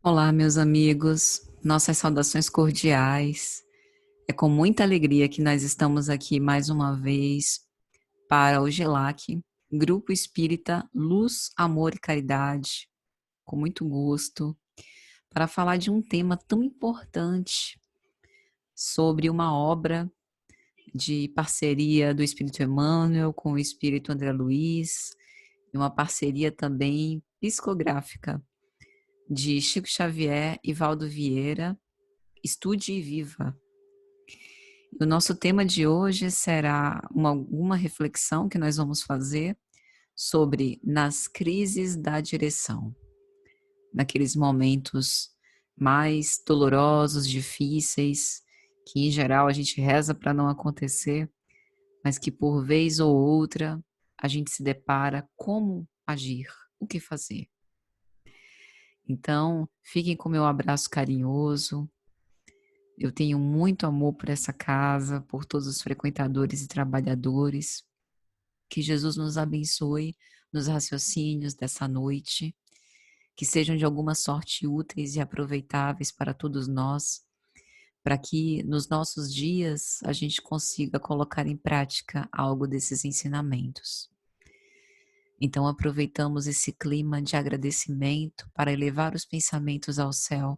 Olá, meus amigos, nossas saudações cordiais. É com muita alegria que nós estamos aqui mais uma vez para o GELAC, Grupo Espírita Luz, Amor e Caridade, com muito gosto, para falar de um tema tão importante sobre uma obra de parceria do Espírito Emmanuel com o Espírito André Luiz, e uma parceria também psicográfica de Chico Xavier e Valdo Vieira. Estude e viva. O nosso tema de hoje será alguma reflexão que nós vamos fazer sobre nas crises da direção, naqueles momentos mais dolorosos, difíceis, que em geral a gente reza para não acontecer, mas que por vez ou outra a gente se depara como agir, o que fazer. Então, fiquem com meu abraço carinhoso. Eu tenho muito amor por essa casa, por todos os frequentadores e trabalhadores. Que Jesus nos abençoe nos raciocínios dessa noite, que sejam de alguma sorte úteis e aproveitáveis para todos nós, para que nos nossos dias a gente consiga colocar em prática algo desses ensinamentos. Então aproveitamos esse clima de agradecimento para elevar os pensamentos ao céu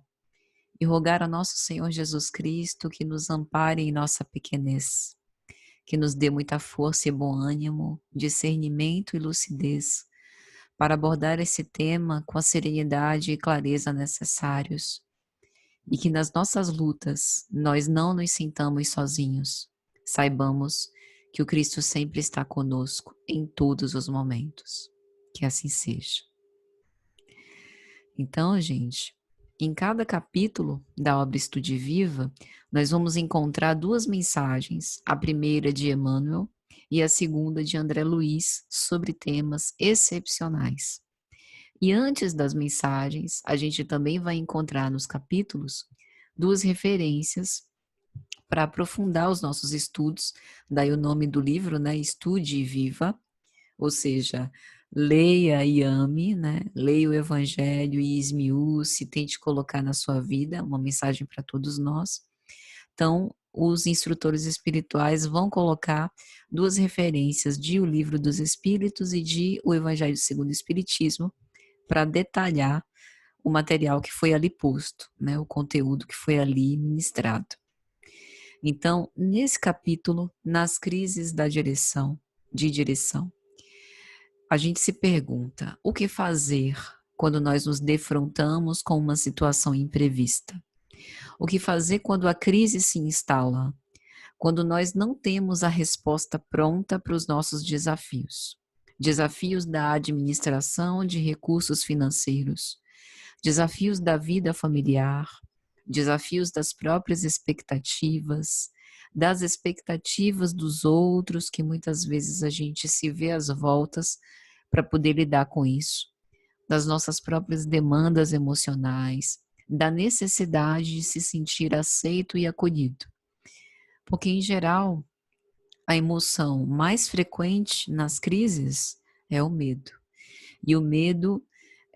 e rogar a nosso Senhor Jesus Cristo que nos ampare em nossa pequenez, que nos dê muita força e bom ânimo, discernimento e lucidez para abordar esse tema com a serenidade e clareza necessários, e que nas nossas lutas nós não nos sintamos sozinhos. Saibamos que o Cristo sempre está conosco em todos os momentos. Que assim seja. Então, gente, em cada capítulo da obra Estude Viva, nós vamos encontrar duas mensagens, a primeira de Emmanuel e a segunda de André Luiz, sobre temas excepcionais. E antes das mensagens, a gente também vai encontrar nos capítulos duas referências para aprofundar os nossos estudos, daí o nome do livro, né? Estude e Viva, ou seja, leia e ame, né? Leia o Evangelho e esmiúce, tente colocar na sua vida, uma mensagem para todos nós. Então, os instrutores espirituais vão colocar duas referências de O Livro dos Espíritos e de O Evangelho segundo o Espiritismo, para detalhar o material que foi ali posto, né? O conteúdo que foi ali ministrado. Então, nesse capítulo, nas crises da direção, a gente se pergunta: o que fazer quando nós nos defrontamos com uma situação imprevista? O que fazer quando a crise se instala? Quando nós não temos a resposta pronta para os nossos desafios? Desafios da administração de recursos financeiros, desafios da vida familiar, desafios das próprias expectativas, das expectativas dos outros, que muitas vezes a gente se vê às voltas para poder lidar com isso, das nossas próprias demandas emocionais, da necessidade de se sentir aceito e acolhido. Porque, em geral, a emoção mais frequente nas crises é o medo. E o medo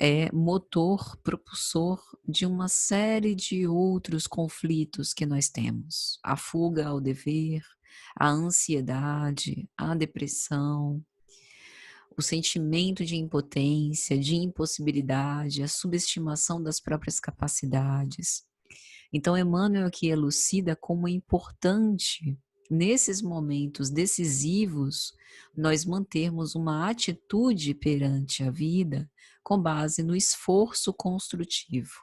é motor, propulsor de uma série de outros conflitos que nós temos. A fuga ao dever, a ansiedade, a depressão, o sentimento de impotência, de impossibilidade, a subestimação das próprias capacidades. Então, Emmanuel aqui elucida como é importante, nesses momentos decisivos, nós mantermos uma atitude perante a vida com base no esforço construtivo,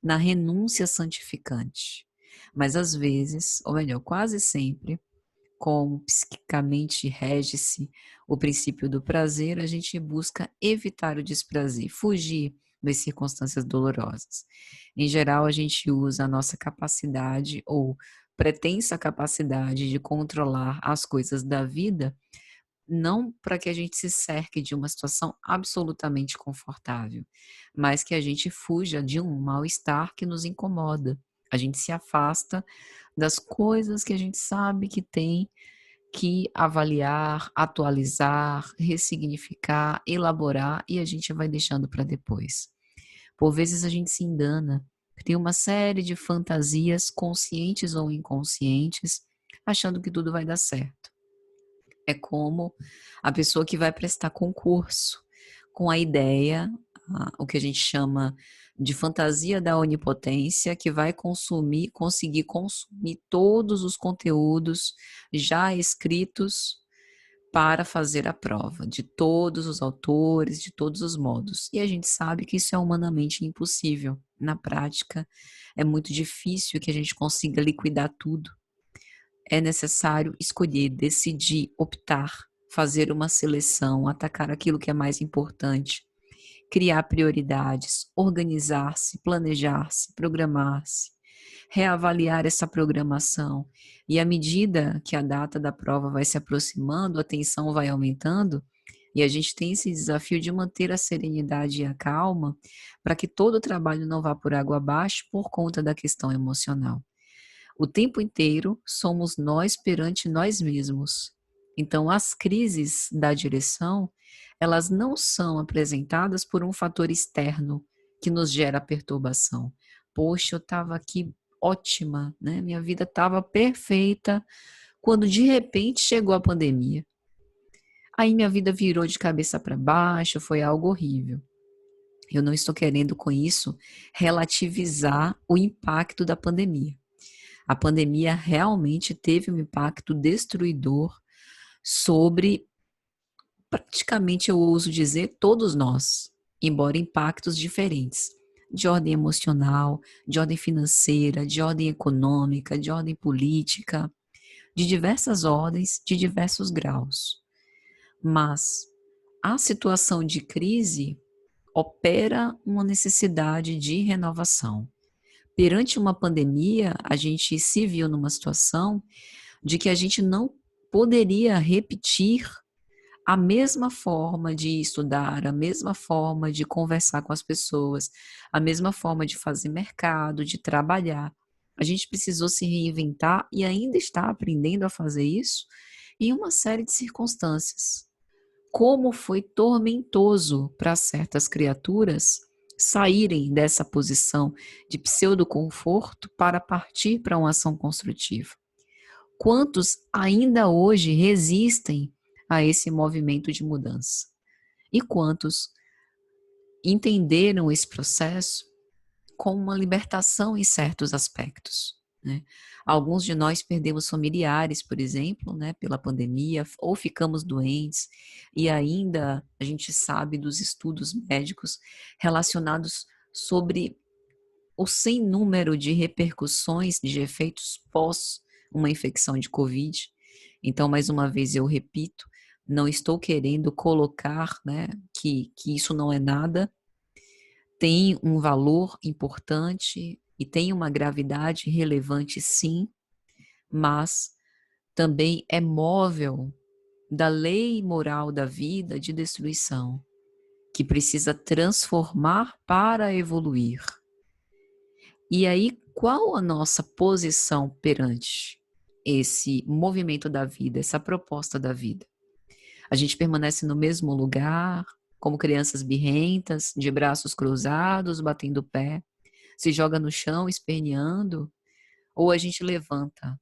na renúncia santificante. Mas às vezes, ou melhor, quase sempre, como psiquicamente rege-se o princípio do prazer, a gente busca evitar o desprazer, fugir das circunstâncias dolorosas. Em geral, a gente usa a nossa capacidade ou pretensa capacidade de controlar as coisas da vida, não para que a gente se cerque de uma situação absolutamente confortável, mas que a gente fuja de um mal-estar que nos incomoda. A gente se afasta das coisas que a gente sabe que tem que avaliar, atualizar, ressignificar, elaborar, e a gente vai deixando para depois. Por vezes a gente se engana, tem uma série de fantasias, conscientes ou inconscientes, achando que tudo vai dar certo. É como a pessoa que vai prestar concurso, com a ideia, o que a gente chama de fantasia da onipotência, que vai conseguir consumir todos os conteúdos já escritos para fazer a prova, de todos os autores, de todos os modos. E a gente sabe que isso é humanamente impossível. Na prática, é muito difícil que a gente consiga liquidar tudo. É necessário escolher, decidir, optar, fazer uma seleção, atacar aquilo que é mais importante, criar prioridades, organizar-se, planejar-se, programar-se, reavaliar essa programação. E à medida que a data da prova vai se aproximando, a tensão vai aumentando, e a gente tem esse desafio de manter a serenidade e a calma para que todo o trabalho não vá por água abaixo por conta da questão emocional. O tempo inteiro somos nós perante nós mesmos. Então, as crises da direção, elas não são apresentadas por um fator externo que nos gera perturbação. Poxa, eu estava aqui ótima, né? Minha vida estava perfeita, quando de repente chegou a pandemia. Aí minha vida virou de cabeça para baixo, foi algo horrível. Eu não estou querendo com isso relativizar o impacto da pandemia. A pandemia realmente teve um impacto destruidor sobre, praticamente eu ouso dizer, todos nós, embora impactos diferentes, de ordem emocional, de ordem financeira, de ordem econômica, de ordem política, de diversas ordens, de diversos graus. Mas a situação de crise opera uma necessidade de renovação. Perante uma pandemia, a gente se viu numa situação de que a gente não poderia repetir a mesma forma de estudar, a mesma forma de conversar com as pessoas, a mesma forma de fazer mercado, de trabalhar. A gente precisou se reinventar e ainda está aprendendo a fazer isso em uma série de circunstâncias. Como foi tormentoso para certas criaturas saírem dessa posição de pseudo-conforto para partir para uma ação construtiva. Quantos ainda hoje resistem a esse movimento de mudança? E quantos entenderam esse processo como uma libertação em certos aspectos, né? Alguns de nós perdemos familiares, por exemplo, né, pela pandemia, ou ficamos doentes, e ainda a gente sabe dos estudos médicos relacionados sobre o sem número de repercussões, de efeitos pós uma infecção de Covid. Então, mais uma vez, eu repito, não estou querendo colocar, né, que isso não é nada, tem um valor importante e tem uma gravidade relevante, sim, mas também é móvel da lei moral da vida de destruição, que precisa transformar para evoluir. E aí, qual a nossa posição perante esse movimento da vida, essa proposta da vida? A gente permanece no mesmo lugar, como crianças birrentas, de braços cruzados, batendo o pé, se joga no chão, esperneando, ou a gente levanta,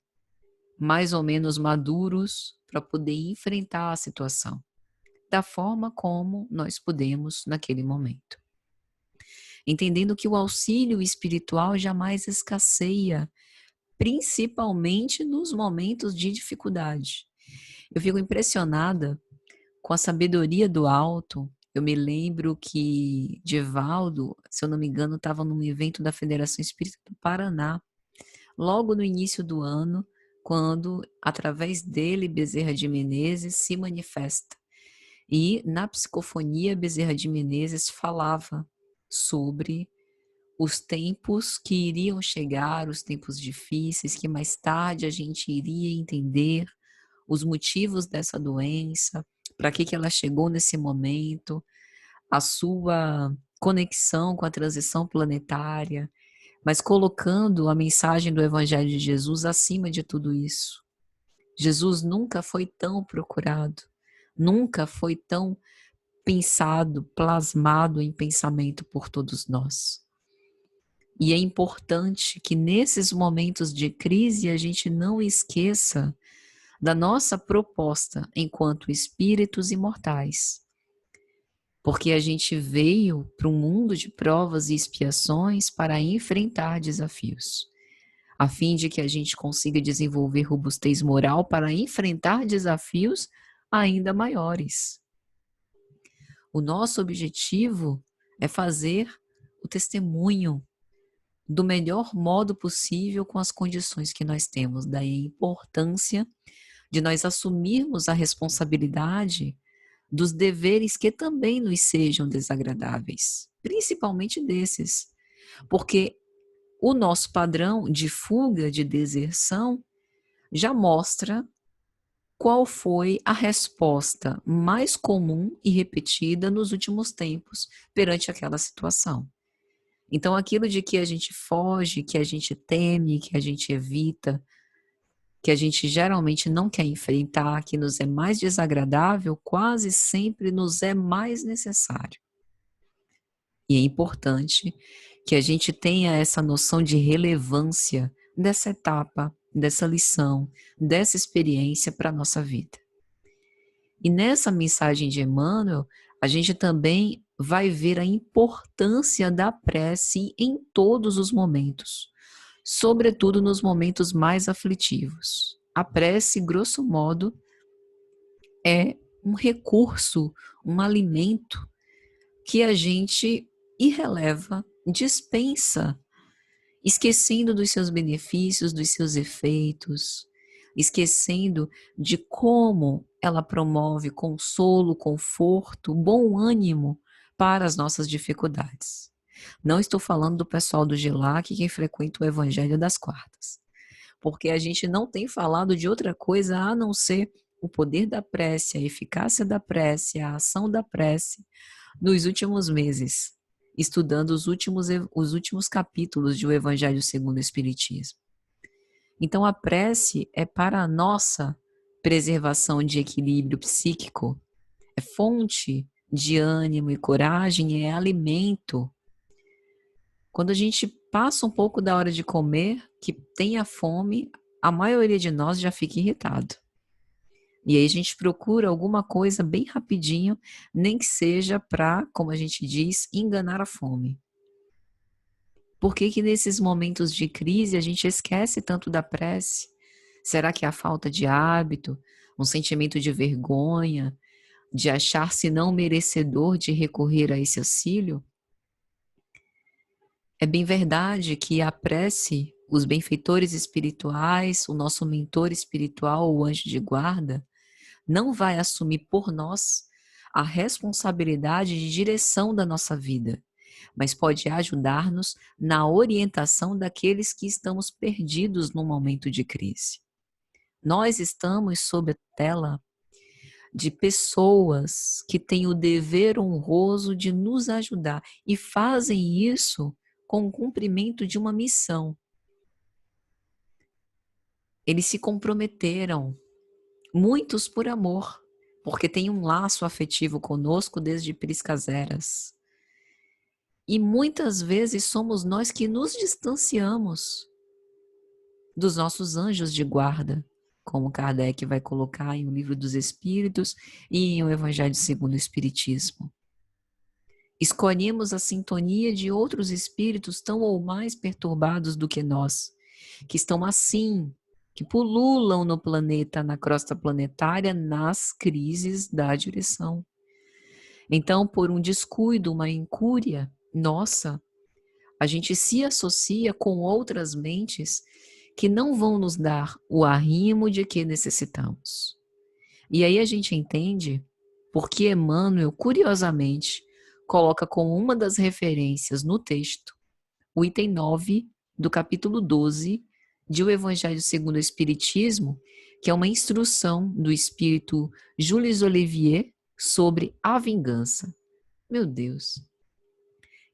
mais ou menos maduros, para poder enfrentar a situação, da forma como nós podemos naquele momento. Entendendo que o auxílio espiritual jamais escasseia, principalmente nos momentos de dificuldade. Eu fico impressionada com a sabedoria do alto. Eu me lembro que Divaldo, se eu não me engano, estava num evento da Federação Espírita do Paraná, logo no início do ano, quando, através dele, Bezerra de Menezes se manifesta. E, na psicofonia, Bezerra de Menezes falava sobre os tempos que iriam chegar, os tempos difíceis, que mais tarde a gente iria entender os motivos dessa doença, para que ela chegou nesse momento, a sua conexão com a transição planetária, mas colocando a mensagem do Evangelho de Jesus acima de tudo isso. Jesus nunca foi tão procurado, nunca foi tão pensado, plasmado em pensamento por todos nós. E é importante que nesses momentos de crise a gente não esqueça da nossa proposta enquanto espíritos imortais. Porque a gente veio para um mundo de provas e expiações para enfrentar desafios, a fim de que a gente consiga desenvolver robustez moral para enfrentar desafios ainda maiores. O nosso objetivo é fazer o testemunho do melhor modo possível com as condições que nós temos. Daí a importância de nós assumirmos a responsabilidade dos deveres que também nos sejam desagradáveis, principalmente desses, porque o nosso padrão de fuga, de deserção, já mostra qual foi a resposta mais comum e repetida nos últimos tempos perante aquela situação. Então, aquilo de que a gente foge, que a gente teme, que a gente evita, que a gente geralmente não quer enfrentar, que nos é mais desagradável, quase sempre nos é mais necessário. E é importante que a gente tenha essa noção de relevância dessa etapa, dessa lição, dessa experiência para a nossa vida. E nessa mensagem de Emmanuel, a gente também vai ver a importância da prece em todos os momentos, sobretudo nos momentos mais aflitivos. A prece, grosso modo, é um recurso, um alimento que a gente irreleva, dispensa, esquecendo dos seus benefícios, dos seus efeitos, esquecendo de como ela promove consolo, conforto, bom ânimo para as nossas dificuldades. Não estou falando do pessoal do GELAC que frequenta o Evangelho das Quartas, porque a gente não tem falado de outra coisa a não ser o poder da prece, a eficácia da prece, a ação da prece nos últimos meses, estudando os últimos capítulos de O Evangelho segundo o Espiritismo. Então a prece é para a nossa preservação de equilíbrio psíquico, é fonte de ânimo e coragem, é alimento. Quando a gente passa um pouco da hora de comer, que tenha fome, a maioria de nós já fica irritado. E aí a gente procura alguma coisa bem rapidinho, nem que seja para, como a gente diz, enganar a fome. Por que que nesses momentos de crise a gente esquece tanto da prece? Será que é a falta de hábito, um sentimento de vergonha, de achar-se não merecedor de recorrer a esse auxílio? É bem verdade que a prece, os benfeitores espirituais, o nosso mentor espiritual, o anjo de guarda, não vai assumir por nós a responsabilidade de direção da nossa vida, mas pode ajudar-nos na orientação daqueles que estamos perdidos no momento de crise. Nós estamos sob a tutela de pessoas que têm o dever honroso de nos ajudar e fazem isso com o cumprimento de uma missão. Eles se comprometeram, muitos por amor, porque têm um laço afetivo conosco desde priscas eras. E muitas vezes somos nós que nos distanciamos dos nossos anjos de guarda, como Kardec vai colocar em O Livro dos Espíritos e em O Evangelho segundo o Espiritismo. Escolhemos a sintonia de outros espíritos tão ou mais perturbados do que nós, que estão assim, que pululam no planeta, na crosta planetária, nas crises da direção. Então, por um descuido, uma incúria nossa, a gente se associa com outras mentes que não vão nos dar o arrimo de que necessitamos. E aí a gente entende porque Emmanuel, curiosamente, coloca como uma das referências no texto o item 9 do capítulo 12 de O Evangelho segundo o Espiritismo, que é uma instrução do espírito Jules Olivier sobre a vingança. Meu Deus!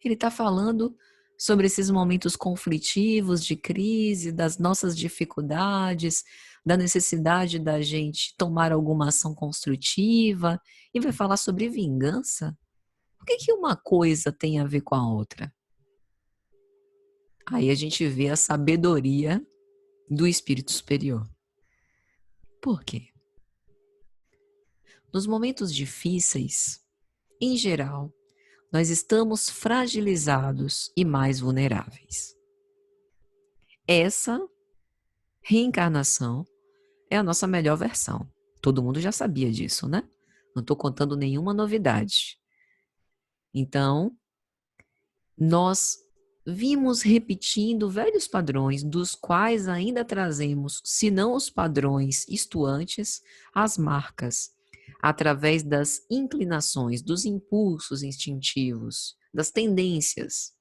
Ele está falando sobre esses momentos conflitivos de crise, das nossas dificuldades, da necessidade da gente tomar alguma ação construtiva e vai falar sobre vingança? O que que uma coisa tem a ver com a outra? Aí a gente vê a sabedoria do espírito superior. Por quê? Nos momentos difíceis, em geral, nós estamos fragilizados e mais vulneráveis. Essa reencarnação é a nossa melhor versão. Todo mundo já sabia disso, né? Não estou contando nenhuma novidade. Então, nós vimos repetindo velhos padrões, dos quais ainda trazemos, se não os padrões, isto antes, as marcas, através das inclinações, dos impulsos instintivos, das tendências.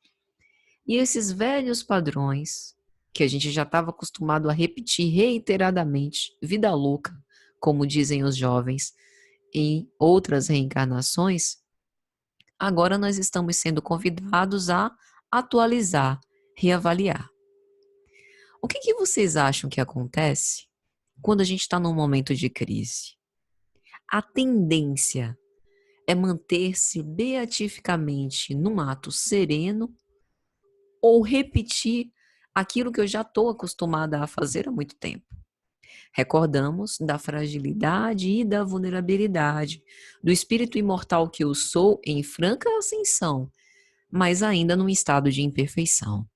E esses velhos padrões, que a gente já estava acostumado a repetir reiteradamente, vida louca, como dizem os jovens, em outras reencarnações, agora nós estamos sendo convidados a atualizar, reavaliar. O que vocês acham que acontece quando a gente está num momento de crise? A tendência é manter-se beatificamente num ato sereno ou repetir aquilo que eu já estou acostumada a fazer há muito tempo. Recordamos da fragilidade e da vulnerabilidade, do espírito imortal que eu sou em franca ascensão, mas ainda num estado de imperfeição.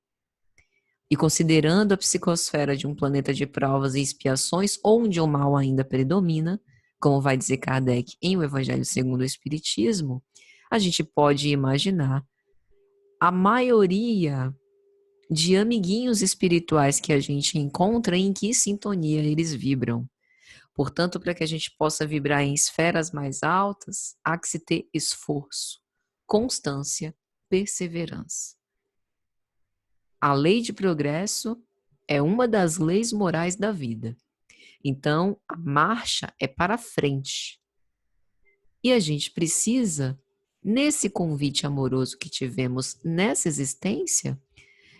E considerando a psicosfera de um planeta de provas e expiações, onde o mal ainda predomina, como vai dizer Kardec em O Evangelho segundo o Espiritismo, a gente pode imaginar a maioria de amiguinhos espirituais que a gente encontra, em que sintonia eles vibram. Portanto, para que a gente possa vibrar em esferas mais altas, há que se ter esforço, constância, perseverança. A lei de progresso é uma das leis morais da vida. Então, a marcha é para frente. E a gente precisa, nesse convite amoroso que tivemos nessa existência,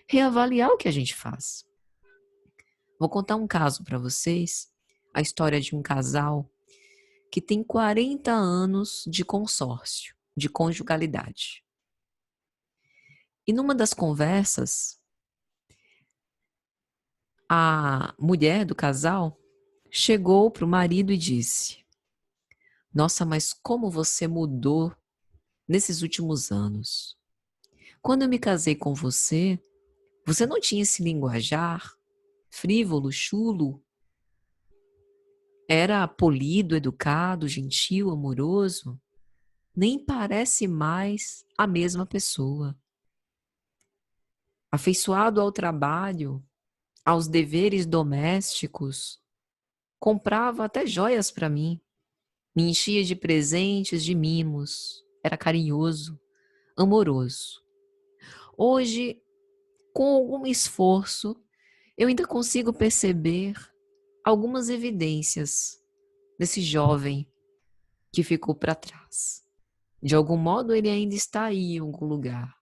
reavaliar o que a gente faz. Vou contar um caso para vocês, a história de um casal que tem 40 anos de consórcio, de conjugalidade. E numa das conversas, a mulher do casal chegou para o marido e disse: "Nossa, mas como você mudou nesses últimos anos. Quando eu me casei com você, você não tinha esse linguajar frívolo, chulo. Era polido, educado, gentil, amoroso. Nem parece mais a mesma pessoa. Afeiçoado ao trabalho, aos deveres domésticos, comprava até joias para mim, me enchia de presentes, de mimos, era carinhoso, amoroso. Hoje, com algum esforço, eu ainda consigo perceber algumas evidências desse jovem que ficou para trás. De algum modo, ele ainda está aí em algum lugar.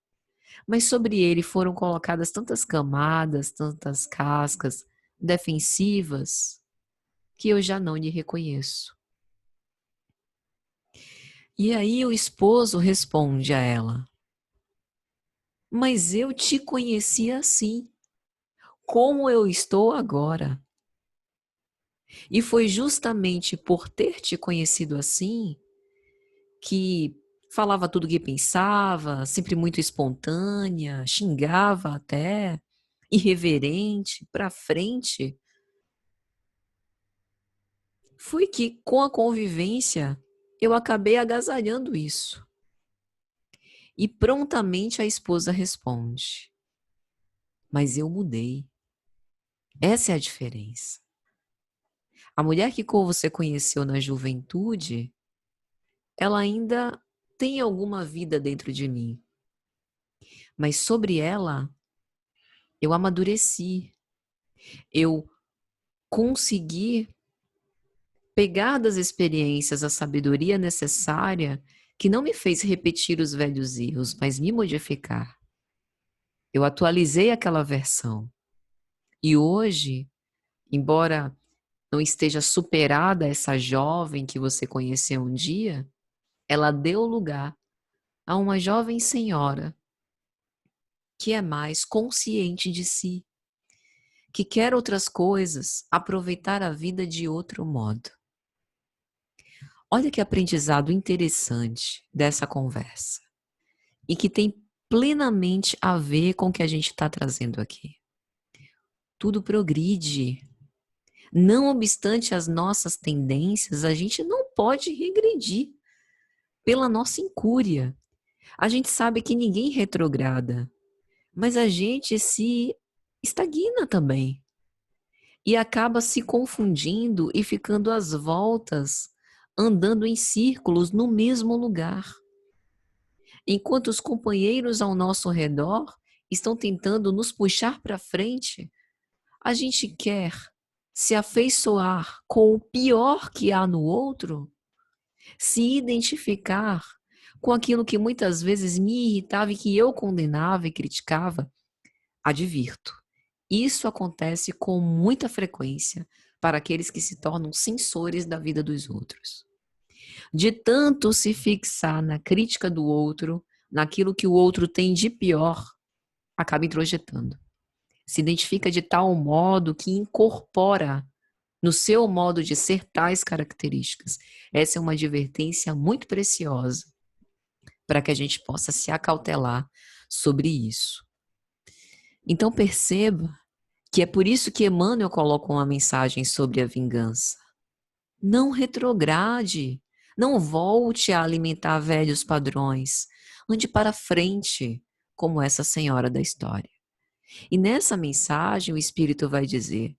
Mas sobre ele foram colocadas tantas camadas, tantas cascas defensivas, que eu já não lhe reconheço. E aí o esposo responde a ela: "Mas eu te conheci assim, como eu estou agora. E foi justamente por ter te conhecido assim, que falava tudo o que pensava, sempre muito espontânea, xingava até, irreverente, para frente, foi que, com a convivência, eu acabei agasalhando isso." E prontamente a esposa responde: "Mas eu mudei. Essa é a diferença. A mulher que você conheceu na juventude, ela ainda tem alguma vida dentro de mim. Mas sobre ela, eu amadureci. Eu consegui pegar das experiências a sabedoria necessária, que não me fez repetir os velhos erros, mas me modificar. Eu atualizei aquela versão. E hoje, embora não esteja superada essa jovem que você conheceu um dia, ela deu lugar a uma jovem senhora que é mais consciente de si, que quer outras coisas, aproveitar a vida de outro modo. Olha que aprendizado interessante dessa conversa e que tem plenamente a ver com o que a gente está trazendo aqui. Tudo progride. Não obstante as nossas tendências, a gente não pode regredir pela nossa incúria. A gente sabe que ninguém retrograda, mas a gente se estagna também e acaba se confundindo e ficando às voltas, andando em círculos no mesmo lugar. Enquanto os companheiros ao nosso redor estão tentando nos puxar para frente, a gente quer se afeiçoar com o pior que há no outro, se identificar com aquilo que muitas vezes me irritava e que eu condenava e criticava. Advirto, isso acontece com muita frequência para aqueles que se tornam censores da vida dos outros. De tanto se fixar na crítica do outro, naquilo que o outro tem de pior, acaba introjetando. Se identifica de tal modo que incorpora no seu modo de ser tais características. Essa é uma advertência muito preciosa para que a gente possa se acautelar sobre isso. Então perceba que é por isso que Emmanuel coloca uma mensagem sobre a vingança. Não retrograde, não volte a alimentar velhos padrões, ande para frente, como essa senhora da história. E nessa mensagem o Espírito vai dizer: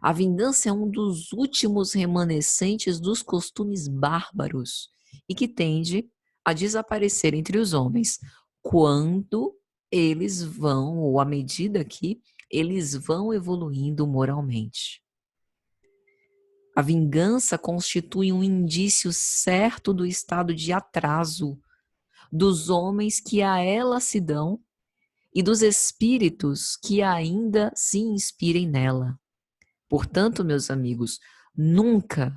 a vingança é um dos últimos remanescentes dos costumes bárbaros e que tende a desaparecer entre os homens quando eles vão, ou à medida que eles vão evoluindo moralmente. A vingança constitui um indício certo do estado de atraso dos homens que a ela se dão e dos espíritos que ainda se inspirem nela. Portanto, meus amigos, nunca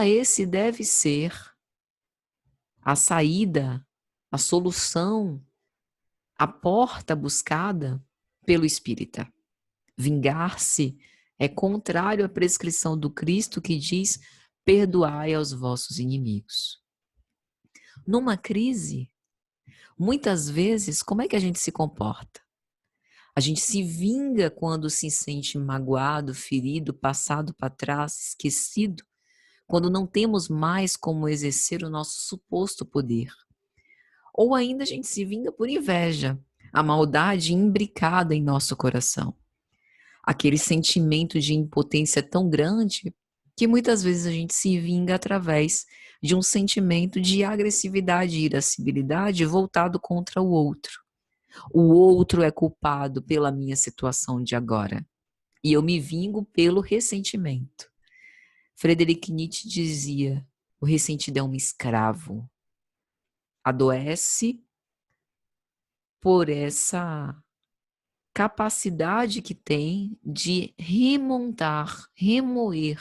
esse deve ser a saída, a solução, a porta buscada pelo espírita. Vingar-se é contrário à prescrição do Cristo que diz: perdoai aos vossos inimigos. Numa crise, muitas vezes, como é que a gente se comporta? A gente se vinga quando se sente magoado, ferido, passado para trás, esquecido, quando não temos mais como exercer o nosso suposto poder. Ou ainda a gente se vinga por inveja, a maldade imbricada em nosso coração. Aquele sentimento de impotência tão grande que muitas vezes a gente se vinga através de um sentimento de agressividade e irascibilidade voltado contra o outro. O outro é culpado pela minha situação de agora. E eu me vingo pelo ressentimento. Friedrich Nietzsche dizia: o ressentido é um escravo. Adoece por essa capacidade que tem de remontar, remoer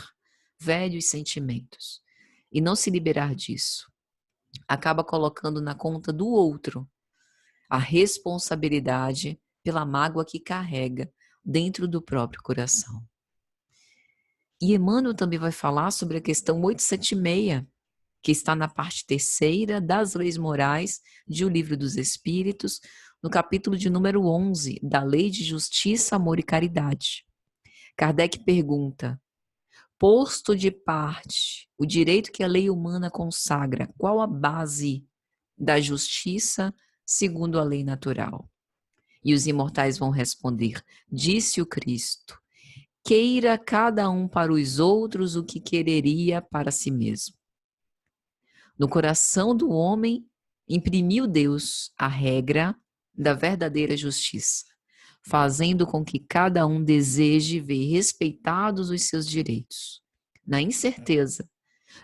velhos sentimentos e não se liberar disso. Acaba colocando na conta do outro a responsabilidade pela mágoa que carrega dentro do próprio coração. E Emmanuel também vai falar sobre a questão 876, que está na parte 3ª das Leis Morais de O Livro dos Espíritos, no capítulo de número 11, da Lei de Justiça, Amor e Caridade. Kardec pergunta: posto de parte o direito que a lei humana consagra, qual a base da justiça segundo a lei natural? E os imortais vão responder: disse o Cristo, queira cada um para os outros o que quereria para si mesmo. No coração do homem imprimiu Deus a regra da verdadeira justiça, fazendo com que cada um deseje ver respeitados os seus direitos, na incerteza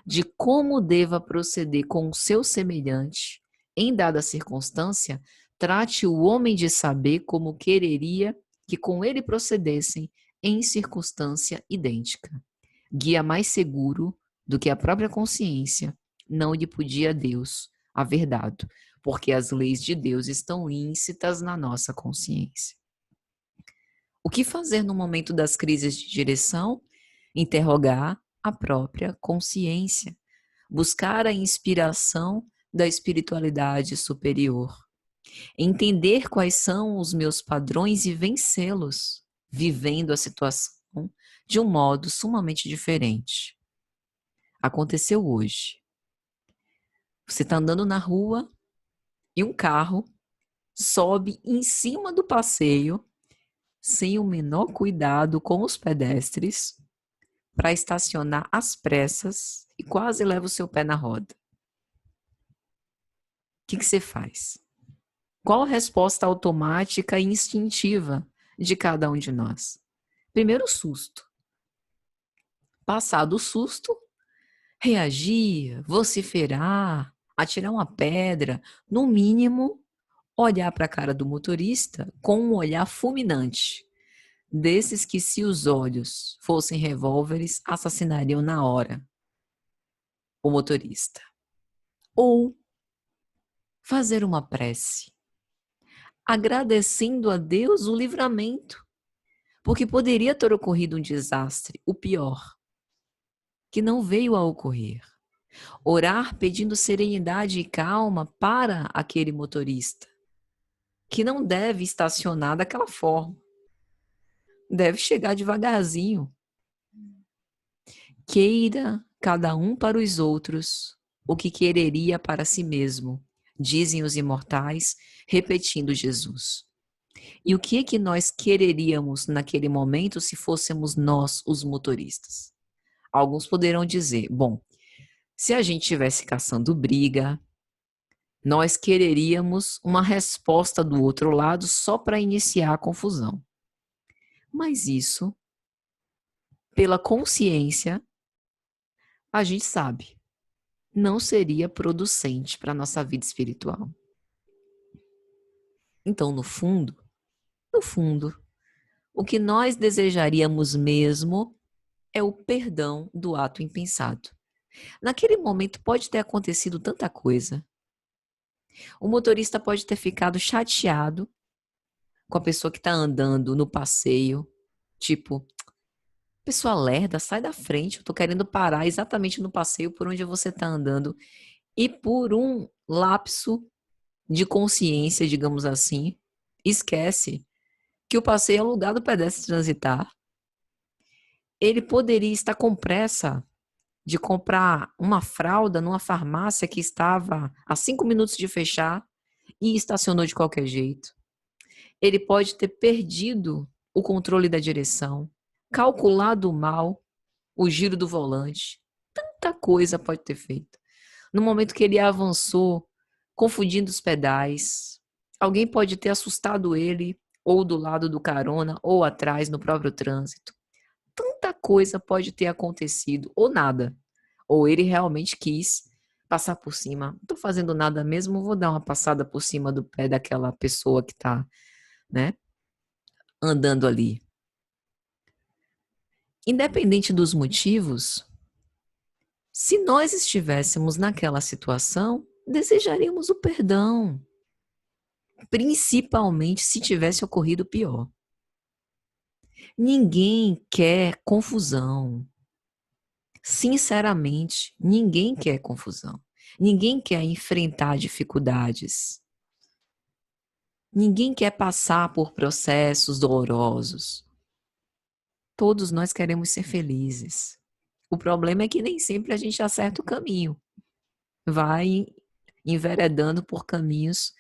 de como deva proceder com o seu semelhante, em dada circunstância, trate o homem de saber como quereria que com ele procedessem em circunstância idêntica. Guia mais seguro do que a própria consciência não lhe podia Deus haver dado, porque as leis de Deus estão íncitas na nossa consciência. O que fazer no momento das crises de direção? Interrogar a própria consciência, buscar a inspiração da espiritualidade superior, entender quais são os meus padrões e vencê-los, vivendo a situação de um modo sumamente diferente. Aconteceu hoje. Você está andando na rua e um carro sobe em cima do passeio sem o menor cuidado com os pedestres para estacionar às pressas e quase leva o seu pé na roda. O que você faz? Qual a resposta automática e instintiva de cada um de nós? Primeiro, o susto. Passado o susto, reagir, vociferar, atirar uma pedra, no mínimo, olhar para a cara do motorista com um olhar fulminante, desses que, se os olhos fossem revólveres, assassinariam na hora o motorista. Ou fazer uma prece, agradecendo a Deus o livramento, porque poderia ter ocorrido um desastre, o pior, que não veio a ocorrer. Orar pedindo serenidade e calma para aquele motorista, que não deve estacionar daquela forma. Deve chegar devagarzinho. Queira cada um para os outros o que quereria para si mesmo, dizem os imortais, repetindo Jesus. E o que é que nós quereríamos naquele momento se fôssemos nós os motoristas? Alguns poderão dizer, bom, se a gente estivesse caçando briga, nós quereríamos uma resposta do outro lado só para iniciar a confusão. Mas isso, pela consciência, a gente sabe, não seria producente para a nossa vida espiritual. Então, no fundo, o que nós desejaríamos mesmo é o perdão do ato impensado. Naquele momento pode ter acontecido tanta coisa. O motorista pode ter ficado chateado com a pessoa que está andando no passeio, tipo, pessoa lerda, sai da frente, eu estou querendo parar exatamente no passeio por onde você está andando. E por um lapso de consciência, digamos assim, esquece que o passeio é o lugar do pedestre transitar. Ele poderia estar com pressa de comprar uma fralda numa farmácia que estava a 5 minutos de fechar e estacionou de qualquer jeito. Ele pode ter perdido o controle da direção, calculado mal o giro do volante. Tanta coisa pode ter feito. No momento que ele avançou, confundindo os pedais, alguém pode ter assustado ele, ou do lado do carona, ou atrás no próprio trânsito. Tanta coisa pode ter acontecido, ou nada. Ou ele realmente quis passar por cima. Não estou fazendo nada mesmo, vou dar uma passada por cima do pé daquela pessoa que está, né, andando ali. Independente dos motivos, se nós estivéssemos naquela situação, desejaríamos o perdão, principalmente se tivesse ocorrido pior. Ninguém quer confusão. Sinceramente, ninguém quer confusão. Ninguém quer enfrentar dificuldades. Ninguém quer passar por processos dolorosos. Todos nós queremos ser felizes. O problema é que nem sempre a gente acerta o caminho. Vai enveredando por caminhos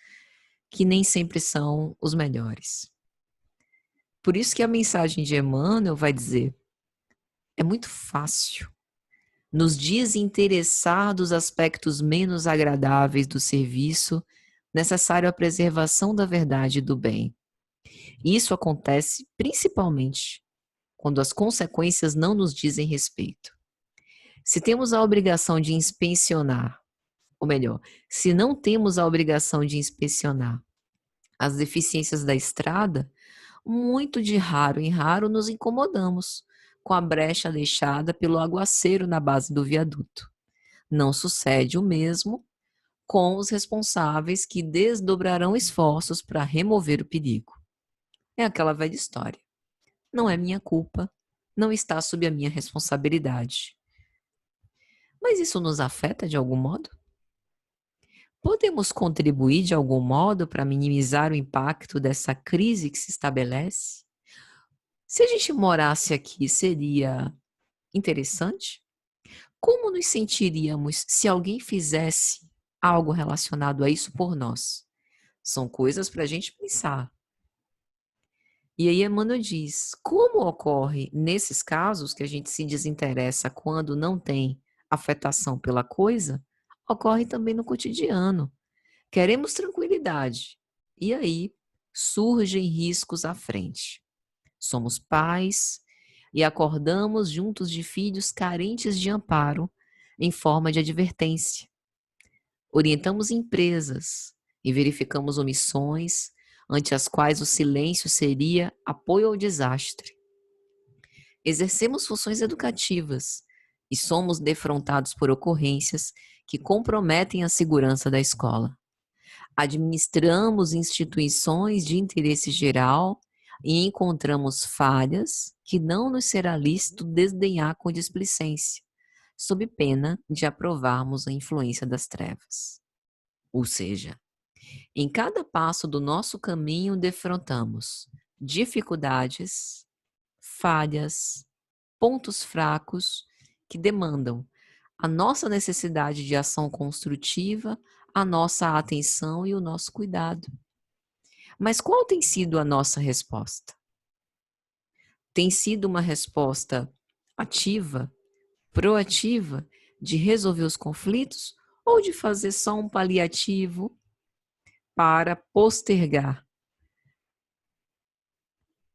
que nem sempre são os melhores. Por isso que a mensagem de Emmanuel vai dizer: é muito fácil nos desinteressar dos aspectos menos agradáveis do serviço necessário à preservação da verdade e do bem. Isso acontece principalmente quando as consequências não nos dizem respeito. Se temos a obrigação de inspecionar, ou melhor, se não temos a obrigação de inspecionar as deficiências da estrada, muito de raro em raro nos incomodamos com a brecha deixada pelo aguaceiro na base do viaduto. Não sucede o mesmo com os responsáveis que desdobrarão esforços para remover o perigo. É aquela velha história. Não é minha culpa, não está sob a minha responsabilidade. Mas isso nos afeta de algum modo? Podemos contribuir de algum modo para minimizar o impacto dessa crise que se estabelece? Se a gente morasse aqui, seria interessante? Como nos sentiríamos se alguém fizesse algo relacionado a isso por nós? São coisas para a gente pensar. E aí Emmanuel diz, como ocorre nesses casos que a gente se desinteressa quando não tem afetação pela coisa, ocorre também no cotidiano. Queremos tranquilidade. E aí surgem riscos à frente. Somos pais e acordamos juntos de filhos carentes de amparo em forma de advertência. Orientamos empresas e verificamos omissões ante as quais o silêncio seria apoio ao desastre. Exercemos funções educativas e somos defrontados por ocorrências que comprometem a segurança da escola. Administramos instituições de interesse geral e encontramos falhas que não nos será lícito desdenhar com displicência, sob pena de aprovarmos a influência das trevas. Ou seja, em cada passo do nosso caminho defrontamos dificuldades, falhas, pontos fracos que demandam a nossa necessidade de ação construtiva, a nossa atenção e o nosso cuidado. Mas qual tem sido a nossa resposta? Tem sido uma resposta ativa, proativa, de resolver os conflitos ou de fazer só um paliativo para postergar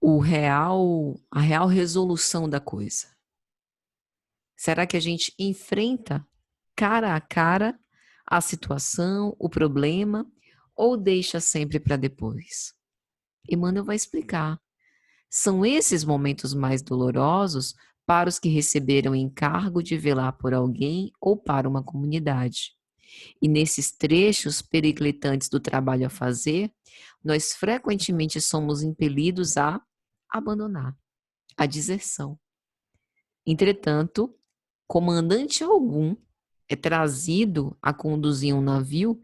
a real resolução da coisa? Será que a gente enfrenta cara a cara a situação, o problema, ou deixa sempre para depois? Emmanuel vai explicar. São esses momentos mais dolorosos para os que receberam encargo de velar por alguém ou para uma comunidade. E nesses trechos periclitantes do trabalho a fazer, nós frequentemente somos impelidos a abandonar, a deserção. Entretanto, comandante algum é trazido a conduzir um navio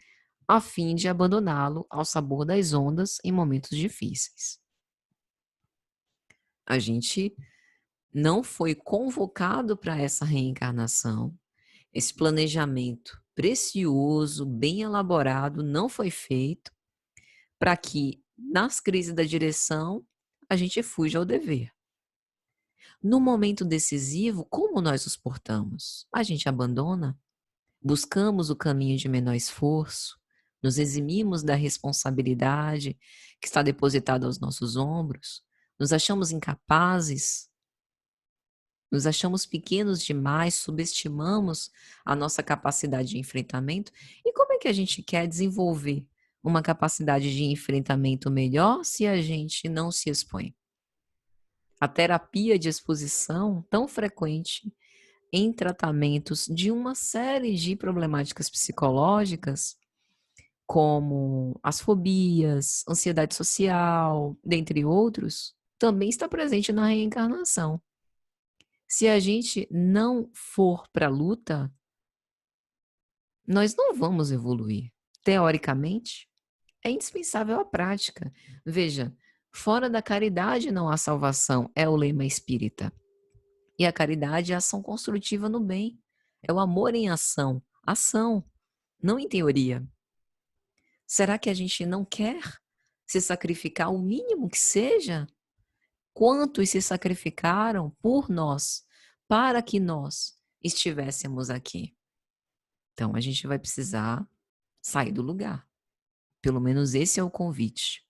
a fim de abandoná-lo ao sabor das ondas em momentos difíceis. A gente não foi convocado para essa reencarnação. Esse planejamento precioso, bem elaborado, não foi feito para que, nas crises da direção, a gente fuja ao dever. No momento decisivo, como nós nos portamos? A gente abandona? Buscamos o caminho de menor esforço? Nos eximimos da responsabilidade que está depositada aos nossos ombros? Nos achamos incapazes? Nos achamos pequenos demais, subestimamos a nossa capacidade de enfrentamento? E como é que a gente quer desenvolver uma capacidade de enfrentamento melhor se a gente não se expõe? A terapia de exposição, tão frequente em tratamentos de uma série de problemáticas psicológicas, como as fobias, ansiedade social, dentre outros, também está presente na reencarnação. Se a gente não for para a luta, nós não vamos evoluir. Teoricamente, é indispensável a prática. Veja, fora da caridade não há salvação, é o lema espírita. E a caridade é a ação construtiva no bem. É o amor em ação. Ação, não em teoria. Será que a gente não quer se sacrificar o mínimo que seja? Quantos se sacrificaram por nós, para que nós estivéssemos aqui? Então, a gente vai precisar sair do lugar. Pelo menos esse é o convite.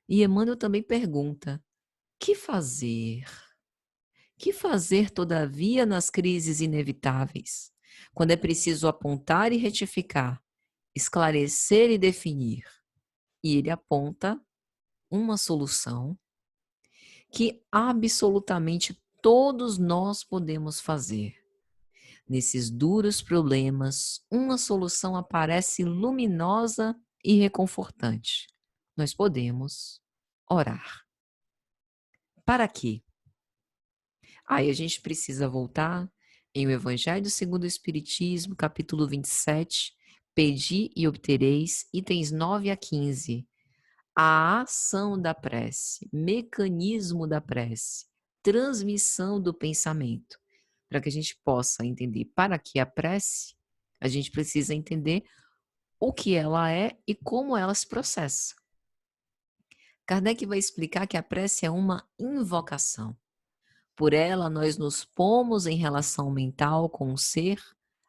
E Emmanuel também pergunta, que fazer? Que fazer, todavia, nas crises inevitáveis, quando é preciso apontar e retificar, esclarecer e definir? E ele aponta uma solução que absolutamente todos nós podemos fazer. Nesses duros problemas, uma solução aparece luminosa e reconfortante. Nós podemos orar. Para quê? Aí a gente precisa voltar em o Evangelho segundo o Espiritismo, capítulo 27, Pedi e obtereis, itens 9 a 15. A ação da prece, mecanismo da prece, transmissão do pensamento. Para que a gente possa entender para que a prece, a gente precisa entender o que ela é e como ela se processa. Kardec vai explicar que a prece é uma invocação. Por ela, nós nos pomos em relação mental com o ser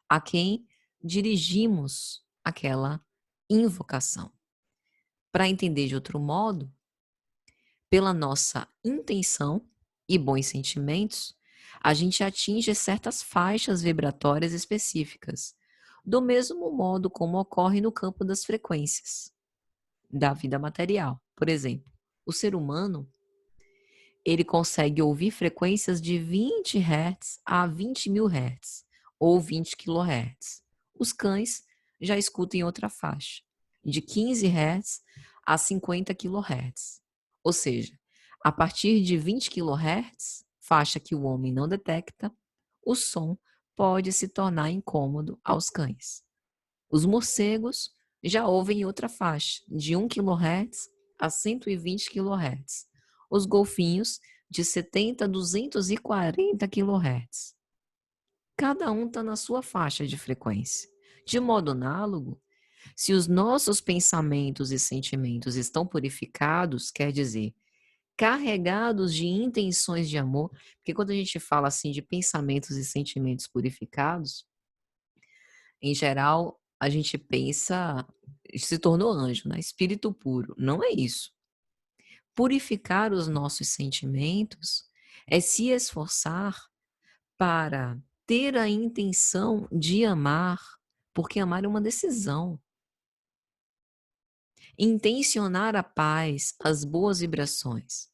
a quem dirigimos aquela invocação. Para entender de outro modo, pela nossa intenção e bons sentimentos, a gente atinge certas faixas vibratórias específicas, do mesmo modo como ocorre no campo das frequências da vida material. Por exemplo, o ser humano, ele consegue ouvir frequências de 20 Hz a 20.000 Hz, ou 20 kHz. Os cães já escutam em outra faixa, de 15 Hz a 50 kHz. Ou seja, a partir de 20 kHz, faixa que o homem não detecta, o som pode se tornar incômodo aos cães. Os morcegos já ouvem em outra faixa, de 1 kHz a 120 kHz. Os golfinhos, de 70 a 240 kHz. Cada um está na sua faixa de frequência. De modo análogo, se os nossos pensamentos e sentimentos estão purificados, quer dizer, carregados de intenções de amor, porque quando a gente fala assim de pensamentos e sentimentos purificados, em geral, a gente pensa, se tornou anjo, né? Espírito puro. Não é isso. Purificar os nossos sentimentos é se esforçar para ter a intenção de amar, porque amar é uma decisão. Intencionar a paz, as boas vibrações.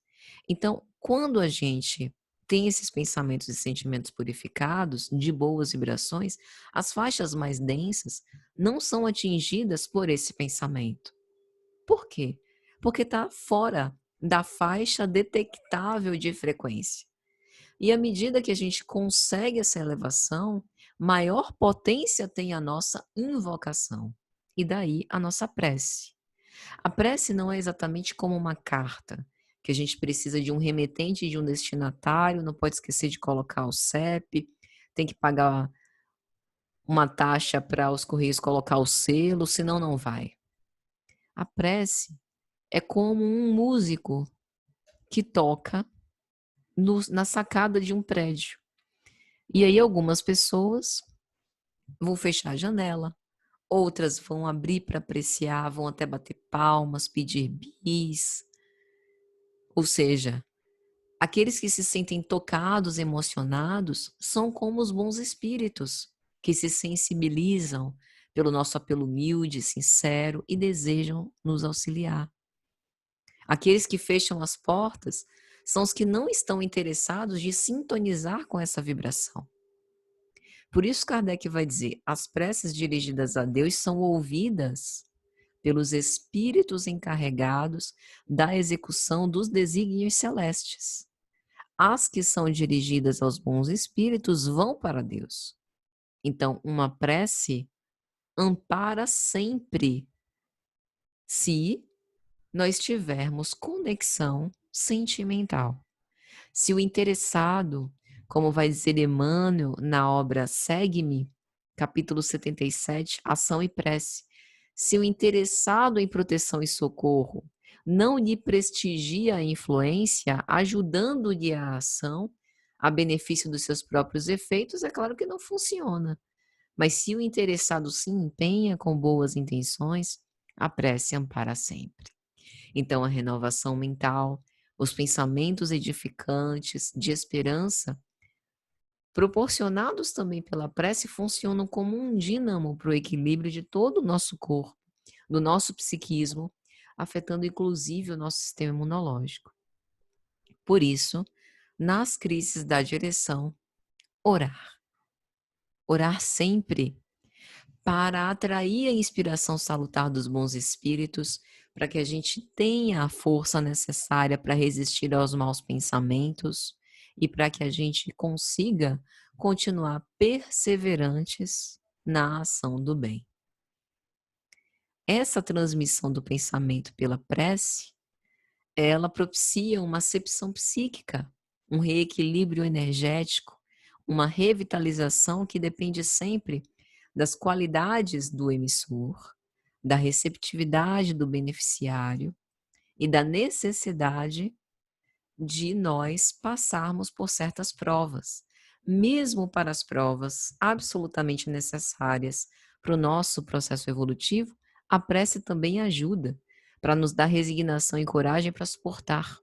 Então, quando a gente tem esses pensamentos e sentimentos purificados, de boas vibrações, as faixas mais densas não são atingidas por esse pensamento. Por quê? Porque está fora da faixa detectável de frequência. E à medida que a gente consegue essa elevação, maior potência tem a nossa invocação. E daí a nossa prece. A prece não é exatamente como uma carta, que a gente precisa de um remetente e de um destinatário, não pode esquecer de colocar o CEP, tem que pagar uma taxa para os correios colocar o selo, senão não vai. A prece é como um músico que toca na sacada de um prédio. E aí algumas pessoas vão fechar a janela, outras vão abrir para apreciar, vão até bater palmas, pedir bis. Ou seja, aqueles que se sentem tocados, emocionados, são como os bons espíritos, que se sensibilizam pelo nosso apelo humilde, sincero e desejam nos auxiliar. Aqueles que fecham as portas são os que não estão interessados de sintonizar com essa vibração. Por isso Kardec vai dizer, as preces dirigidas a Deus são ouvidas pelos espíritos encarregados da execução dos desígnios celestes. As que são dirigidas aos bons espíritos vão para Deus. Então, uma prece ampara sempre se nós tivermos conexão sentimental. Se o interessado, como vai dizer Emmanuel na obra Segue-me, capítulo 77, Ação e Prece, se o interessado em proteção e socorro não lhe prestigia a influência, ajudando-lhe a ação, a benefício dos seus próprios efeitos, é claro que não funciona. Mas se o interessado se empenha com boas intenções, a prece ampara sempre. Então, a renovação mental, os pensamentos edificantes, de esperança, proporcionados também pela prece, funcionam como um dínamo para o equilíbrio de todo o nosso corpo, do nosso psiquismo, afetando inclusive o nosso sistema imunológico. Por isso, nas crises da direção, orar. Orar sempre para atrair a inspiração salutar dos bons espíritos, para que a gente tenha a força necessária para resistir aos maus pensamentos e para que a gente consiga continuar perseverantes na ação do bem. Essa transmissão do pensamento pela prece, ela propicia uma acepção psíquica, um reequilíbrio energético, uma revitalização que depende sempre das qualidades do emissor, da receptividade do beneficiário e da necessidade de nós passarmos por certas provas. Mesmo para as provas absolutamente necessárias para o nosso processo evolutivo, a prece também ajuda para nos dar resignação e coragem para suportar.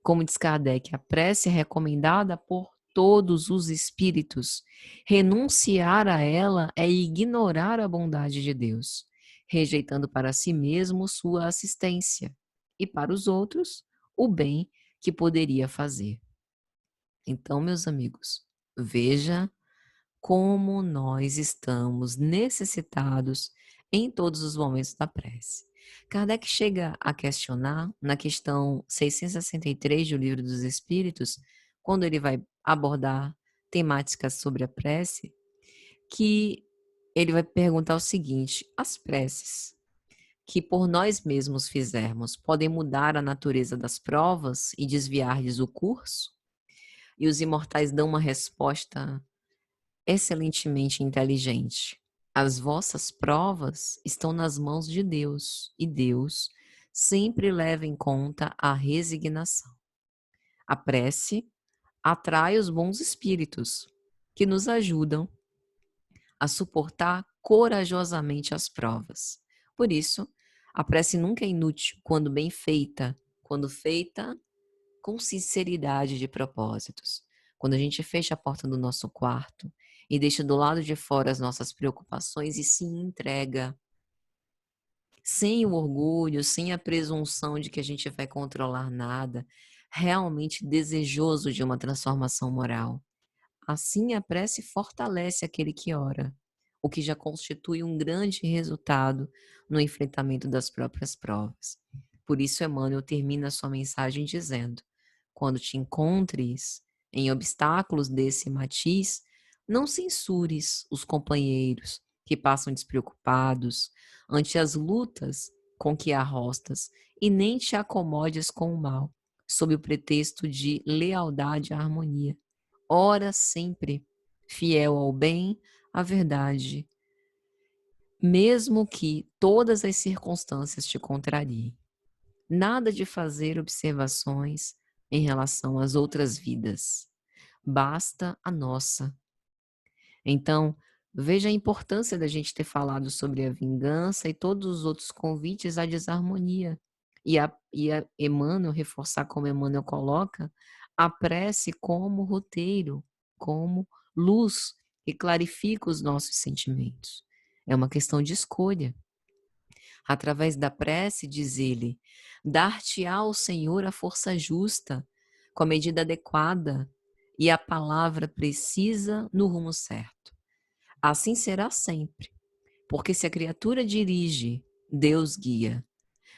Como diz Kardec, a prece é recomendada por todos os espíritos. Renunciar a ela é ignorar a bondade de Deus, rejeitando para si mesmo sua assistência e para os outros o bem que poderia fazer. Então, meus amigos, veja como nós estamos necessitados em todos os momentos da prece. Kardec chega a questionar, na questão 663 do Livro dos Espíritos, quando ele vai abordar temáticas sobre a prece, que ele vai perguntar o seguinte: as preces que por nós mesmos fizermos podem mudar a natureza das provas e desviar-lhes o curso? E os imortais dão uma resposta excelentemente inteligente. As vossas provas estão nas mãos de Deus, e Deus sempre leva em conta a resignação. A prece atrai os bons espíritos, que nos ajudam a suportar corajosamente as provas. Por isso, a prece nunca é inútil quando feita com sinceridade de propósitos. Quando a gente fecha a porta do nosso quarto e deixa do lado de fora as nossas preocupações e se entrega, sem o orgulho, sem a presunção de que a gente vai controlar nada, realmente desejoso de uma transformação moral. Assim, a prece fortalece aquele que ora, o que já constitui um grande resultado no enfrentamento das próprias provas. Por isso, Emmanuel termina sua mensagem dizendo: quando te encontres em obstáculos desse matiz, não censures os companheiros que passam despreocupados ante as lutas com que arrostas e nem te acomodes com o mal, sob o pretexto de lealdade à harmonia. Ora sempre, fiel ao bem, à verdade, mesmo que todas as circunstâncias te contrariem. Nada de fazer observações em relação às outras vidas. Basta a nossa. Então, veja a importância da gente ter falado sobre a vingança e todos os outros convites à desarmonia. E a Emmanuel, reforçar como Emmanuel coloca, a prece como roteiro, como luz que clarifica os nossos sentimentos. É uma questão de escolha. Através da prece, diz ele, dar-te-á ao Senhor a força justa, com a medida adequada e a palavra precisa no rumo certo. Assim será sempre, porque se a criatura dirige, Deus guia.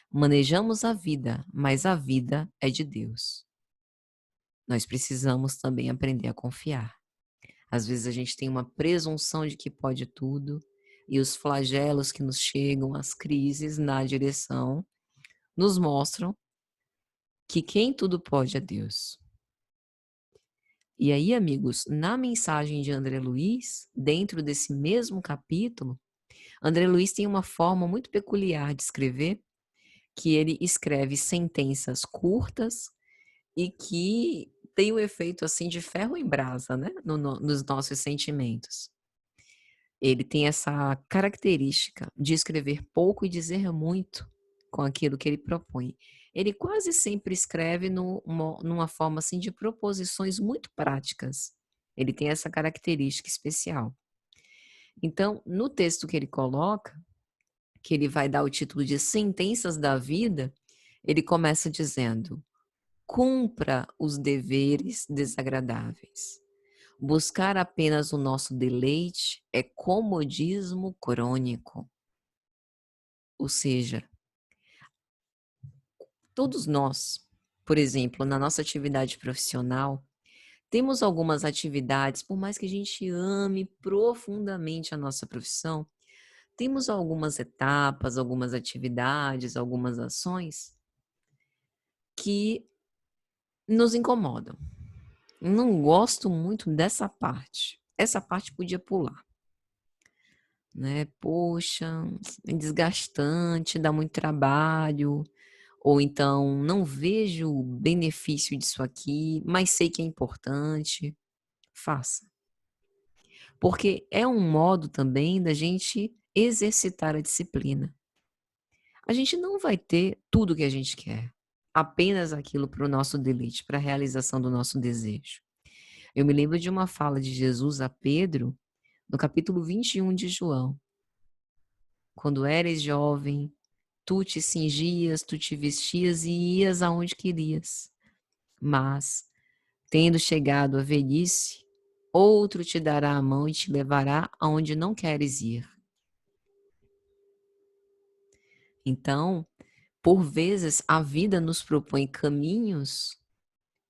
Manejamos a vida, mas a vida é de Deus. Nós precisamos também aprender a confiar. Às vezes a gente tem uma presunção de que pode tudo, e os flagelos que nos chegam, as crises na direção, nos mostram que quem tudo pode é Deus. E aí, amigos, na mensagem de André Luiz, dentro desse mesmo capítulo, André Luiz tem uma forma muito peculiar de escrever, que ele escreve sentenças curtas e que tem o efeito assim de ferro em brasa, né, nos nossos sentimentos. Ele tem essa característica de escrever pouco e dizer muito com aquilo que ele propõe. Ele quase sempre escreve numa forma assim de proposições muito práticas. Ele tem essa característica especial. Então, no texto que ele coloca, que ele vai dar o título de Sentenças da Vida, ele começa dizendo: cumpra os deveres desagradáveis. Buscar apenas o nosso deleite é comodismo crônico. Ou seja, todos nós, por exemplo, na nossa atividade profissional, temos algumas atividades, por mais que a gente ame profundamente a nossa profissão, temos algumas etapas, algumas atividades, algumas ações que nos incomodam. Não gosto muito dessa parte. Essa parte podia pular, né? Poxa, é desgastante, dá muito trabalho, ou então não vejo o benefício disso aqui, mas sei que é importante. Faça. Porque é um modo também da gente exercitar a disciplina. A gente não vai ter tudo que a gente quer, apenas aquilo para o nosso deleite, para a realização do nosso desejo. Eu me lembro de uma fala de Jesus a Pedro, no capítulo 21 de João. Quando eres jovem, tu te cingias, tu te vestias e ias aonde querias. Mas, tendo chegado a velhice, outro te dará a mão e te levará aonde não queres ir. Então, por vezes, a vida nos propõe caminhos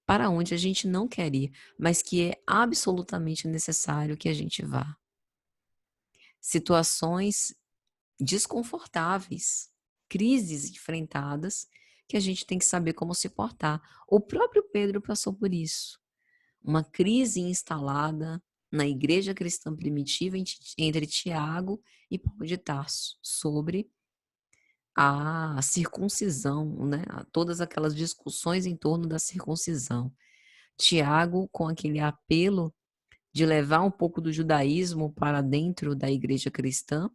para onde a gente não quer ir, mas que é absolutamente necessário que a gente vá. Situações desconfortáveis, crises enfrentadas, que a gente tem que saber como se portar. O próprio Pedro passou por isso. Uma crise instalada na igreja cristã primitiva entre Tiago e Paulo de Tarso, sobre a circuncisão, né? Todas aquelas discussões em torno da circuncisão. Tiago, com aquele apelo de levar um pouco do judaísmo para dentro da igreja cristã,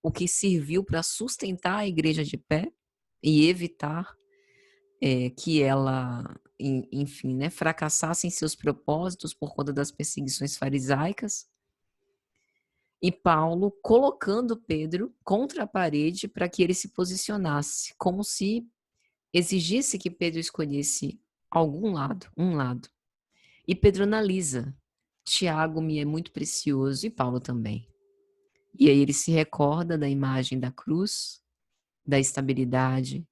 o que serviu para sustentar a igreja de pé e evitar que ela, enfim, né, fracassasse em seus propósitos por conta das perseguições farisaicas. E Paulo colocando Pedro contra a parede para que ele se posicionasse, como se exigisse que Pedro escolhesse algum lado, um lado. E Pedro analisa: Tiago me é muito precioso e Paulo também. E aí ele se recorda da imagem da cruz, da estabilidade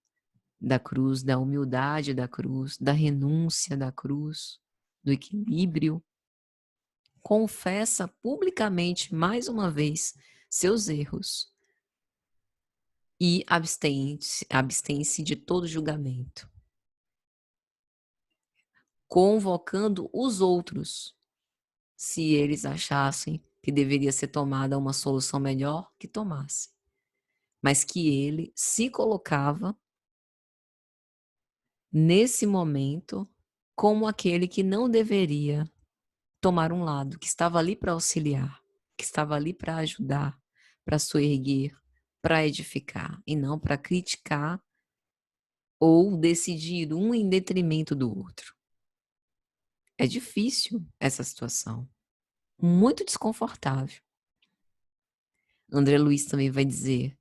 da cruz, da humildade da cruz, da renúncia da cruz, do equilíbrio. Confessa publicamente, mais uma vez, seus erros e abstém-se de todo julgamento, convocando os outros, se eles achassem que deveria ser tomada uma solução melhor, que tomasse, mas que ele se colocava nesse momento como aquele que não deveria tomar um lado, que estava ali para auxiliar, que estava ali para ajudar, para soerguer, para edificar, e não para criticar ou decidir um em detrimento do outro. É difícil essa situação, muito desconfortável. André Luiz também vai dizer: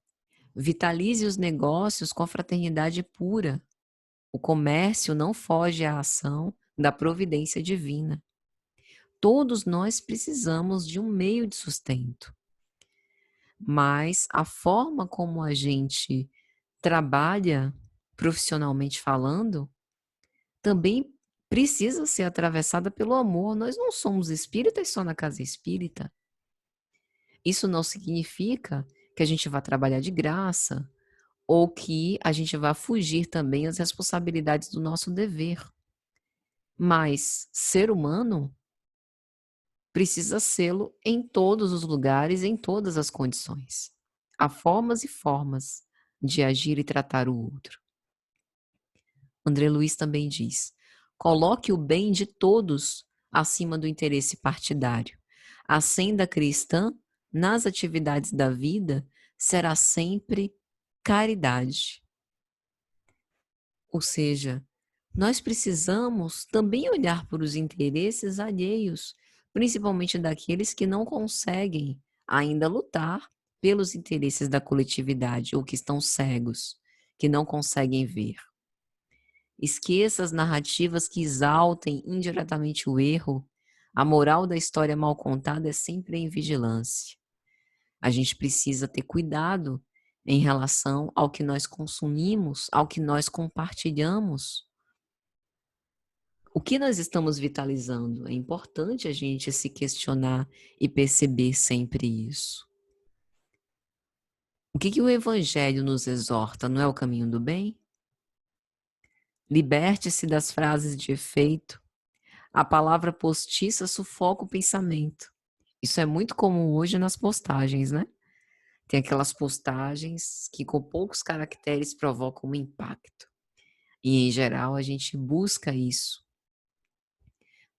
vitalize os negócios com a fraternidade pura. O comércio não foge à ação da providência divina. Todos nós precisamos de um meio de sustento, mas a forma como a gente trabalha, profissionalmente falando, também precisa ser atravessada pelo amor. Nós não somos espíritas só na casa espírita. Isso não significa que a gente vá trabalhar de graça ou que a gente vá fugir também às responsabilidades do nosso dever. Mas ser humano precisa sê-lo em todos os lugares, em todas as condições. Há formas e formas de agir e tratar o outro. André Luiz também diz: coloque o bem de todos acima do interesse partidário. A senda cristã, nas atividades da vida, será sempre caridade. Ou seja, nós precisamos também olhar para os interesses alheios, principalmente daqueles que não conseguem ainda lutar pelos interesses da coletividade ou que estão cegos, que não conseguem ver. Esqueça as narrativas que exaltem indiretamente o erro. A moral da história mal contada é sempre em vigilância. A gente precisa ter cuidado em relação ao que nós consumimos, ao que nós compartilhamos. O que nós estamos vitalizando? É importante a gente se questionar e perceber sempre isso. O que o Evangelho nos exorta? Não é o caminho do bem? Liberte-se das frases de efeito. A palavra postiça sufoca o pensamento. Isso é muito comum hoje nas postagens, né? Tem aquelas postagens que com poucos caracteres provocam um impacto. E, em geral, a gente busca isso.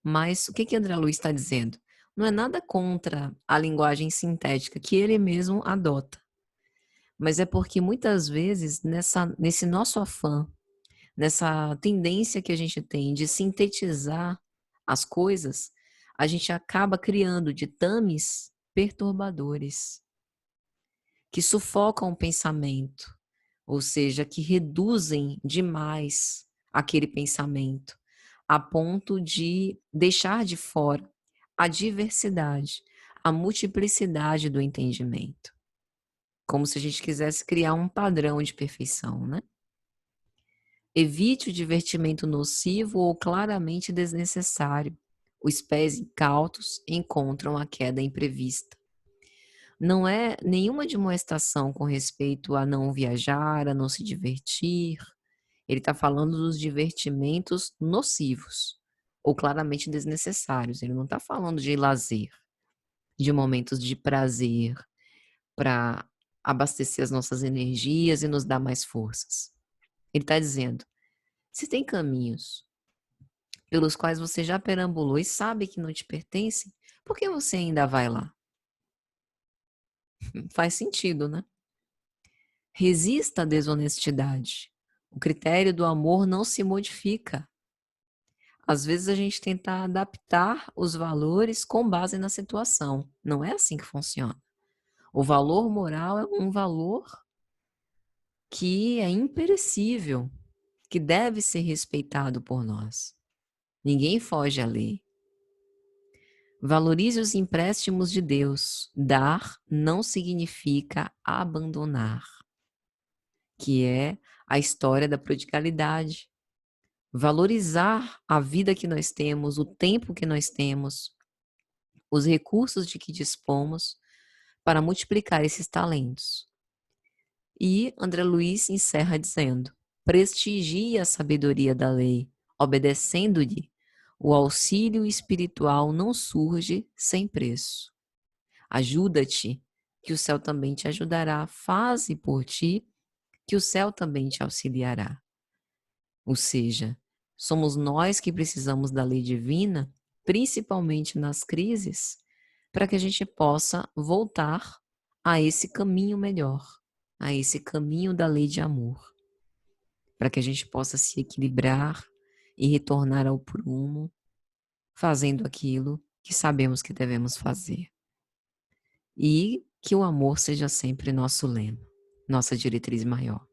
Mas o que André Luiz está dizendo? Não é nada contra a linguagem sintética que ele mesmo adota. Mas é porque muitas vezes, nesse nosso afã, nessa tendência que a gente tem de sintetizar as coisas, a gente acaba criando ditames perturbadores, que sufocam o pensamento, ou seja, que reduzem demais aquele pensamento, a ponto de deixar de fora a diversidade, a multiplicidade do entendimento. Como se a gente quisesse criar um padrão de perfeição, né? Evite o divertimento nocivo ou claramente desnecessário. Os pés incautos encontram a queda imprevista. Não é nenhuma demonstração com respeito a não viajar, a não se divertir. Ele está falando dos divertimentos nocivos ou claramente desnecessários. Ele não está falando de lazer, de momentos de prazer para abastecer as nossas energias e nos dar mais forças. Ele está dizendo, se tem caminhos pelos quais você já perambulou e sabe que não te pertencem, por que você ainda vai lá? Faz sentido, né? Resista à desonestidade. O critério do amor não se modifica. Às vezes a gente tenta adaptar os valores com base na situação. Não é assim que funciona. O valor moral é um valor que é imperecível, que deve ser respeitado por nós. Ninguém foge à lei. Valorize os empréstimos de Deus. Dar não significa abandonar, que é a história da prodigalidade. Valorizar a vida que nós temos, o tempo que nós temos, os recursos de que dispomos para multiplicar esses talentos. E André Luiz encerra dizendo: prestigie a sabedoria da lei, obedecendo-lhe. O auxílio espiritual não surge sem preço. Ajuda-te, que o céu também te ajudará. Faze por ti, que o céu também te auxiliará. Ou seja, somos nós que precisamos da lei divina, principalmente nas crises, para que a gente possa voltar a esse caminho melhor, a esse caminho da lei de amor, para que a gente possa se equilibrar e retornar ao prumo, fazendo aquilo que sabemos que devemos fazer. E que o amor seja sempre nosso lema, nossa diretriz maior.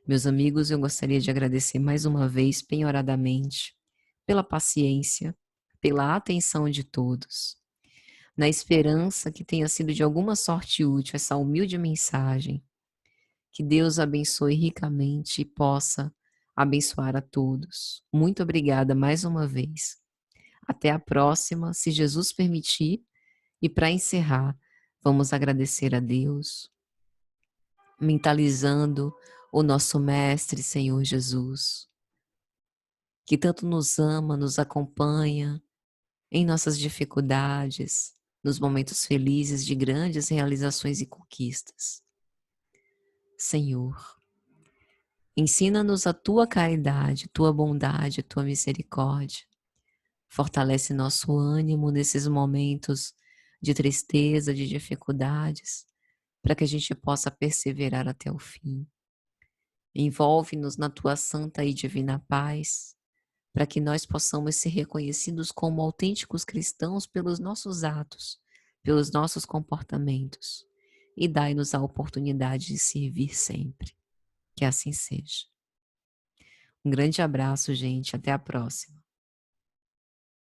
Meus amigos, eu gostaria de agradecer mais uma vez, penhoradamente, pela paciência, pela atenção de todos, na esperança que tenha sido de alguma sorte útil essa humilde mensagem. Que Deus abençoe ricamente e possa abençoar a todos. Muito obrigada mais uma vez. Até a próxima, se Jesus permitir. E para encerrar, vamos agradecer a Deus, mentalizando o nosso Mestre, Senhor Jesus, que tanto nos ama, nos acompanha em nossas dificuldades, nos momentos felizes de grandes realizações e conquistas. Senhor, ensina-nos a tua caridade, tua bondade, tua misericórdia. Fortalece nosso ânimo nesses momentos de tristeza, de dificuldades, para que a gente possa perseverar até o fim. Envolve-nos na tua santa e divina paz, para que nós possamos ser reconhecidos como autênticos cristãos pelos nossos atos, pelos nossos comportamentos, e dai-nos a oportunidade de servir sempre. Que assim seja. Um grande abraço, gente. Até a próxima.